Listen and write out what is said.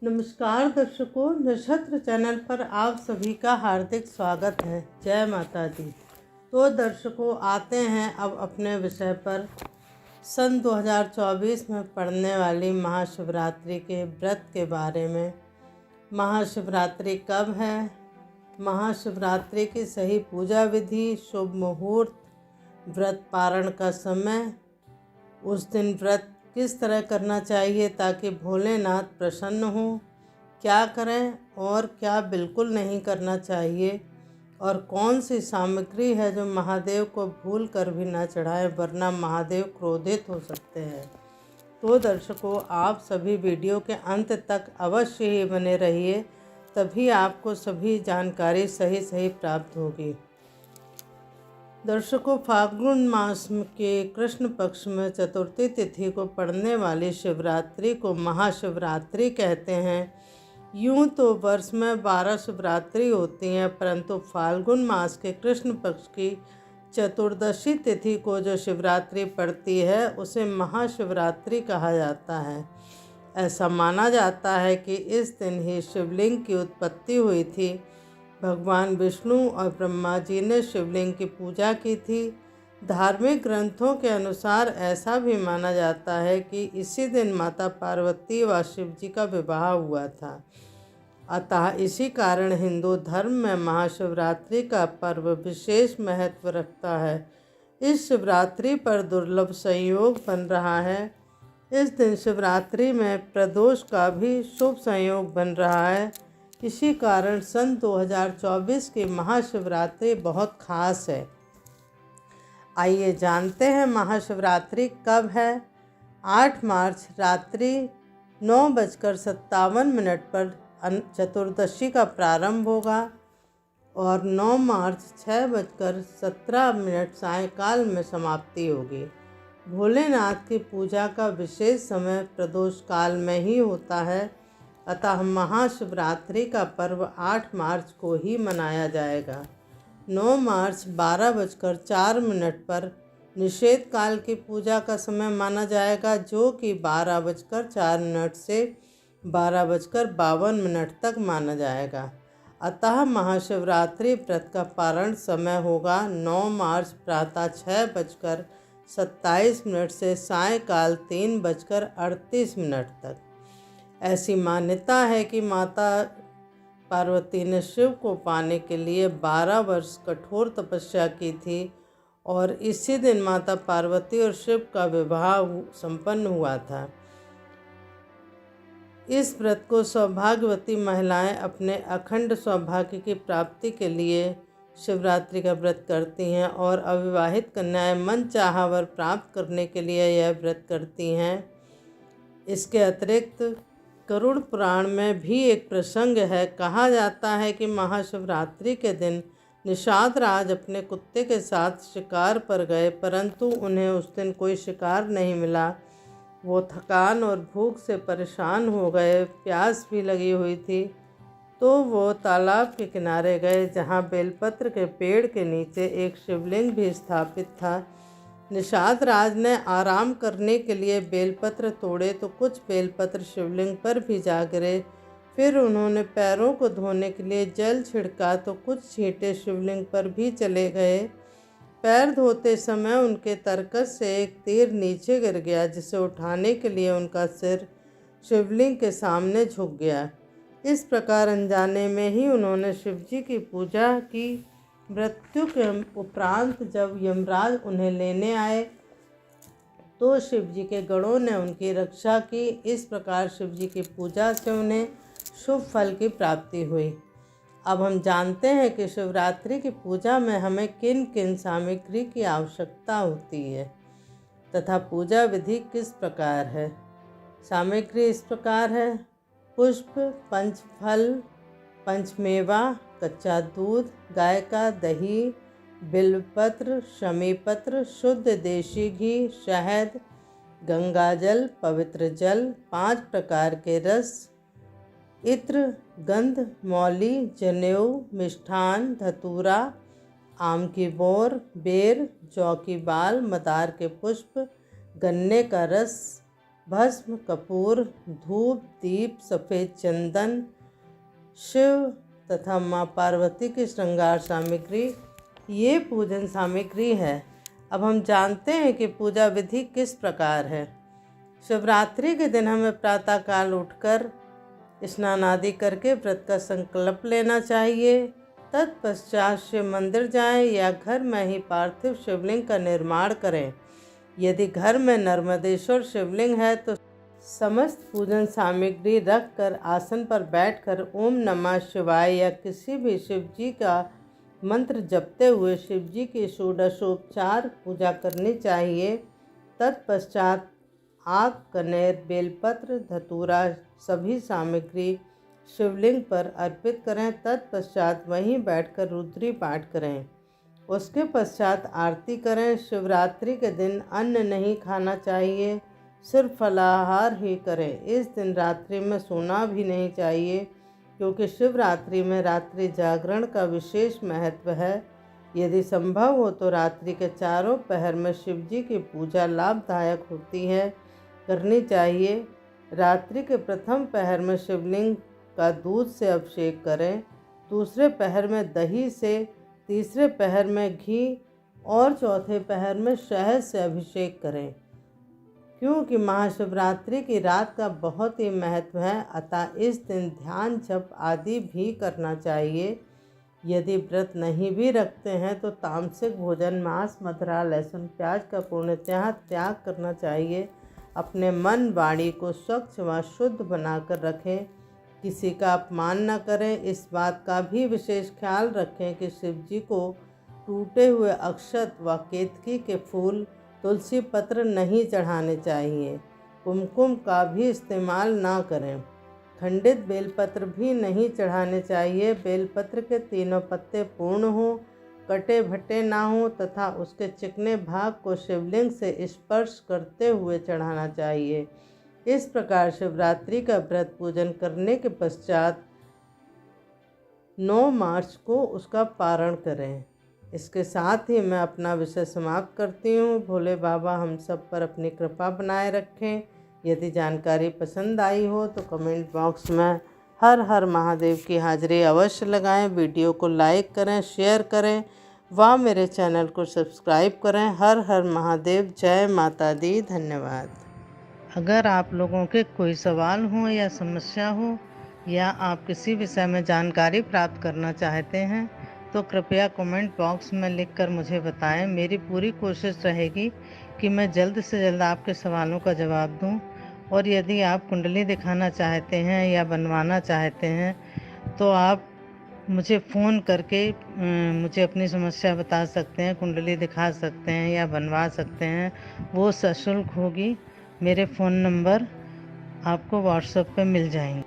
नमस्कार दर्शकों, नक्षत्र चैनल पर आप सभी का हार्दिक स्वागत है। जय माता दी। तो दर्शकों, आते हैं अब अपने विषय पर। सन 2024 में पड़ने वाली महाशिवरात्रि के व्रत के बारे में। महाशिवरात्रि कब है, महाशिवरात्रि की सही पूजा विधि, शुभ मुहूर्त, व्रत पारण का समय, उस दिन व्रत किस तरह करना चाहिए ताकि भोलेनाथ प्रसन्न हो, क्या करें और क्या बिल्कुल नहीं करना चाहिए, और कौन सी सामग्री है जो महादेव को भूल कर भी ना चढ़ाएं वरना महादेव क्रोधित हो सकते हैं। तो दर्शकों, आप सभी वीडियो के अंत तक अवश्य ही बने रहिए, तभी आपको सभी जानकारी सही प्राप्त होगी। दर्शकों, फाल्गुन मास के कृष्ण पक्ष में चतुर्थी तिथि को पड़ने वाली शिवरात्रि को महाशिवरात्रि कहते हैं। यूँ तो वर्ष में 12 शिवरात्रि होती हैं, परंतु फाल्गुन मास के कृष्ण पक्ष की चतुर्दशी तिथि को जो शिवरात्रि पड़ती है उसे महाशिवरात्रि कहा जाता है। ऐसा माना जाता है कि इस दिन ही शिवलिंग की उत्पत्ति हुई थी। भगवान विष्णु और ब्रह्मा जी ने शिवलिंग की पूजा की थी। धार्मिक ग्रंथों के अनुसार ऐसा भी माना जाता है कि इसी दिन माता पार्वती व शिव जी का विवाह हुआ था। अतः इसी कारण हिंदू धर्म में महाशिवरात्रि का पर्व विशेष महत्व रखता है। इस शिवरात्रि पर दुर्लभ संयोग बन रहा है। इस दिन शिवरात्रि में प्रदोष का भी शुभ संयोग बन रहा है। इसी कारण सन 2024 की महाशिवरात्रि बहुत खास है। आइए जानते हैं महाशिवरात्रि कब है। 8 मार्च रात्रि 9:57 पर चतुर्दशी का प्रारंभ होगा और 9 मार्च 6:17 सायंकाल में समाप्ति होगी। भोलेनाथ की पूजा का विशेष समय प्रदोष काल में ही होता है। अतः महाशिवरात्रि का पर्व 8 मार्च को ही मनाया जाएगा। 9 मार्च 12:04 पर निषेध काल की पूजा का समय माना जाएगा, जो कि 12:04 से 12:52 तक माना जाएगा। अतः महाशिवरात्रि व्रत का पारण समय होगा 9 मार्च प्रातः 6:27 से सायंकाल 3:38 तक। ऐसी मान्यता है कि माता पार्वती ने शिव को पाने के लिए 12 वर्ष कठोर तपस्या की थी और इसी दिन माता पार्वती और शिव का विवाह संपन्न हुआ था। इस व्रत को सौभाग्यवती महिलाएं अपने अखंड सौभाग्य की प्राप्ति के लिए शिवरात्रि का व्रत करती हैं और अविवाहित कन्याएं मनचाहा वर प्राप्त करने के लिए यह व्रत करती हैं। इसके अतिरिक्त गरुड़ पुराण में भी एक प्रसंग है। कहा जाता है कि महाशिवरात्रि के दिन निषाद राज अपने कुत्ते के साथ शिकार पर गए, परंतु उन्हें उस दिन कोई शिकार नहीं मिला। वो थकान और भूख से परेशान हो गए, प्यास भी लगी हुई थी, तो वो तालाब के किनारे गए जहाँ बेलपत्र के पेड़ के नीचे एक शिवलिंग भी स्थापित था। निषाद राज ने आराम करने के लिए बेलपत्र तोड़े तो कुछ बेलपत्र शिवलिंग पर भी जा गिरे। फिर उन्होंने पैरों को धोने के लिए जल छिड़का तो कुछ छींटे शिवलिंग पर भी चले गए। पैर धोते समय उनके तरकस से एक तीर नीचे गिर गया, जिसे उठाने के लिए उनका सिर शिवलिंग के सामने झुक गया। इस प्रकार अनजाने में ही उन्होंने शिवजी की पूजा की। मृत्यु के उपरांत जब यमराज उन्हें लेने आए तो शिवजी के गणों ने उनकी रक्षा की। इस प्रकार शिवजी की पूजा से उन्हें शुभ फल की प्राप्ति हुई। अब हम जानते हैं कि शिवरात्रि की पूजा में हमें किन किन सामग्री की आवश्यकता होती है तथा पूजा विधि किस प्रकार है। सामग्री इस प्रकार है: पुष्प, पंचफल, पंचमेवा, कच्चा दूध, गाय का दही, बिल्वपत्र, शमीपत्र, शुद्ध देशी घी, शहद, गंगाजल, पवित्र जल, 5 प्रकार के रस, इत्र, गंध, मौली, जनेऊ, मिष्ठान, धतूरा, आम की बोर, बेर, जौ की बाल, मदार के पुष्प, गन्ने का रस, भस्म, कपूर, धूप, दीप, सफ़ेद चंदन, शिव तथा माँ पार्वती की श्रृंगार सामग्री, ये पूजन सामग्री है। अब हम जानते हैं कि पूजा विधि किस प्रकार है। शिवरात्रि के दिन हमें प्रातःकाल उठकर स्नान आदि करके व्रत का संकल्प लेना चाहिए। तत्पश्चात शिव मंदिर जाएं या घर में ही पार्थिव शिवलिंग का निर्माण करें। यदि घर में नर्मदेश्वर शिवलिंग है तो समस्त पूजन सामग्री रखकर आसन पर बैठकर ओम नमः शिवाय या किसी भी शिव जी का मंत्र जपते हुए शिव जी की षोडशोपचार पूजा करनी चाहिए। तत्पश्चात आग, कनेर, बेलपत्र, धतूरा सभी सामग्री शिवलिंग पर अर्पित करें। तत्पश्चात वहीं बैठकर रुद्री पाठ करें। उसके पश्चात आरती करें। शिवरात्रि के दिन अन्न नहीं खाना चाहिए, सिर्फ फलाहार ही करें। इस दिन रात्रि में सोना भी नहीं चाहिए, क्योंकि शिवरात्रि में रात्रि जागरण का विशेष महत्व है। यदि संभव हो तो रात्रि के चारों पहर में शिव जी की पूजा लाभदायक होती है, करनी चाहिए। रात्रि के प्रथम पहर में शिवलिंग का दूध से अभिषेक करें, दूसरे पहर में दही से, तीसरे पहर में घी और चौथे पहर में शहद से अभिषेक करें। क्योंकि महाशिवरात्रि की रात का बहुत ही महत्व है, अतः इस दिन ध्यान जप आदि भी करना चाहिए। यदि व्रत नहीं भी रखते हैं तो तामसिक भोजन, मांस, मदिरा, लहसुन, प्याज का पूर्णतः त्याग करना चाहिए। अपने मन वाणी को स्वच्छ व शुद्ध बनाकर रखें, किसी का अपमान न करें। इस बात का भी विशेष ख्याल रखें कि शिव जी को टूटे हुए अक्षत व केतकी के फूल, तुलसी पत्र नहीं चढ़ाने चाहिए। कुमकुम का भी इस्तेमाल ना करें। खंडित बेलपत्र भी नहीं चढ़ाने चाहिए। बेलपत्र के तीनों पत्ते पूर्ण हों, कटे भट्टे ना हों तथा उसके चिकने भाग को शिवलिंग से स्पर्श करते हुए चढ़ाना चाहिए। इस प्रकार शिवरात्रि का व्रत पूजन करने के पश्चात 9 मार्च को उसका पारण करें। इसके साथ ही मैं अपना विषय समाप्त करती हूँ। भोले बाबा हम सब पर अपनी कृपा बनाए रखें। यदि जानकारी पसंद आई हो तो कमेंट बॉक्स में हर हर महादेव की हाजिरी अवश्य लगाएं। वीडियो को लाइक करें, शेयर करें व मेरे चैनल को सब्सक्राइब करें। हर हर महादेव। जय माता दी। धन्यवाद। अगर आप लोगों के कोई सवाल हो या समस्या हो या आप किसी विषय में जानकारी प्राप्त करना चाहते हैं तो कृपया कमेंट बॉक्स में लिखकर मुझे बताएं। मेरी पूरी कोशिश रहेगी कि मैं जल्द से जल्द आपके सवालों का जवाब दूं। और यदि आप कुंडली दिखाना चाहते हैं या बनवाना चाहते हैं तो आप मुझे फ़ोन करके मुझे अपनी समस्या बता सकते हैं, कुंडली दिखा सकते हैं या बनवा सकते हैं। वो सशुल्क होगी। मेरे फ़ोन नंबर आपको व्हाट्सएप पे मिल जाएंगे।